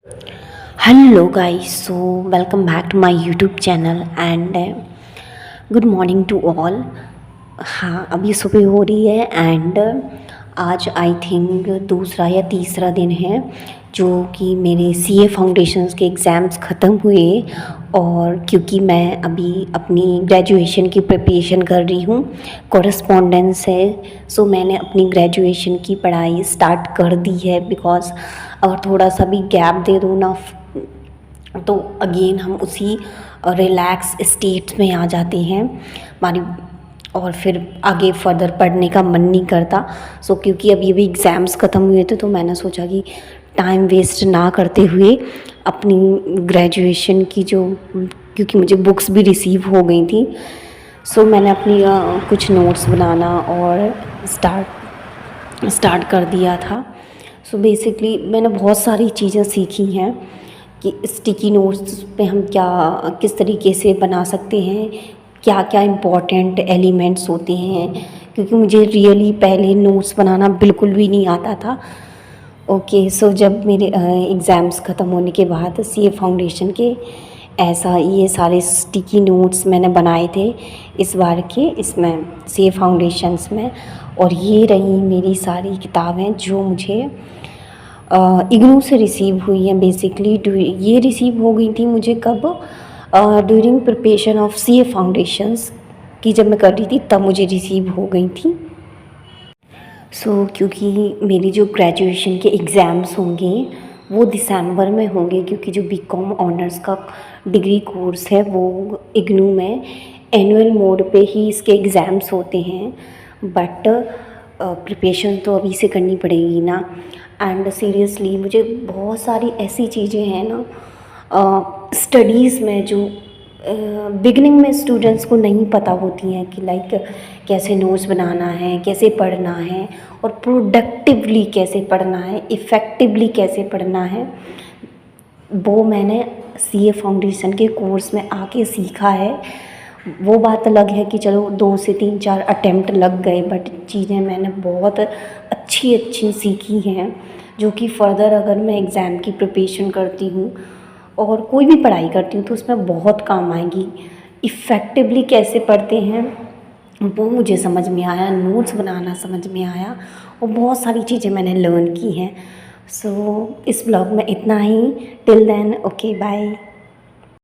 Hello guys, so welcome back to my YouTube channel and good morning to all। हाँ, अभी सुबह हो रही है एंड आज आई थिंक दूसरा या तीसरा दिन है जो कि मेरे सीए फाउंडेशंस के एग्ज़ाम्स ख़त्म हुए। और क्योंकि मैं अभी अपनी ग्रेजुएशन की प्रिपरेशन कर रही हूँ, कॉरेस्पॉन्डेंस है, सो मैंने अपनी ग्रेजुएशन की पढ़ाई स्टार्ट कर दी है। बिकॉज़ अगर थोड़ा सा भी गैप दे दो ना तो अगेन हम उसी रिलैक्स स्टेट में आ जाते हैं हमारी, और फिर आगे फर्दर पढ़ने का मन नहीं करता। सो क्योंकि अभी अभी एग्ज़ाम्स ख़त्म हुए थे तो मैंने सोचा कि टाइम वेस्ट ना करते हुए अपनी ग्रेजुएशन की जो, क्योंकि मुझे बुक्स भी रिसीव हो गई थी, सो मैंने अपनी कुछ नोट्स बनाना और स्टार्ट कर दिया था। सो बेसिकली मैंने बहुत सारी चीज़ें सीखी हैं कि स्टिकी नोट्स पे हम क्या किस तरीके से बना सकते हैं, क्या क्या इम्पोर्टेंट एलिमेंट्स होते हैं, क्योंकि मुझे रियली पहले नोट्स बनाना बिल्कुल भी नहीं आता था। ओके, सो जब मेरे एग्ज़ाम्स ख़त्म होने के बाद सीए फाउंडेशन के ऐसा ये सारे स्टिकी नोट्स मैंने बनाए थे इस बार के इसमें सीए फाउंडेशंस में। और ये रही मेरी सारी किताबें जो मुझे इग्नू से रिसीव हुई हैं। बेसिकली ये रिसीव हो गई थी मुझे कब, during preparation of CA foundations की जब मैं कर रही थी तब मुझे रिसीव हो गई थी। क्योंकि मेरी जो ग्रेजुएशन के एग्ज़ाम्स होंगे वो दिसंबर में होंगे, क्योंकि जो बीकॉम ऑनर्स का डिग्री कोर्स है वो इग्नू में एनुअल मोड पे ही इसके एग्ज़ाम्स होते हैं। बट प्रिपरेशन तो अभी से करनी पड़ेगी ना। एंड सीरियसली मुझे बहुत सारी ऐसी चीज़ें हैं ना स्टडीज़ में जो बिगनिंग में स्टूडेंट्स को नहीं पता होती हैं कि लाइक कैसे नोट्स बनाना है, कैसे पढ़ना है, और प्रोडक्टिवली कैसे पढ़ना है, इफ़ेक्टिवली कैसे पढ़ना है। वो मैंने सीए फाउंडेशन के कोर्स में आके सीखा है। वो बात अलग है कि चलो 2 से 3-4 अटेम्प्ट लग गए, बट चीज़ें मैंने बहुत अच्छी सीखी हैं जो कि फ़र्दर अगर मैं एग्ज़ाम की प्रिपरेशन करती हूँ और कोई भी पढ़ाई करती हूँ तो उसमें बहुत काम आएगी। इफ़ेक्टिवली कैसे पढ़ते हैं वो मुझे समझ में आया, नोट्स बनाना समझ में आया, और बहुत सारी चीज़ें मैंने लर्न की हैं। इस ब्लॉग में इतना ही। Till then, okay, bye.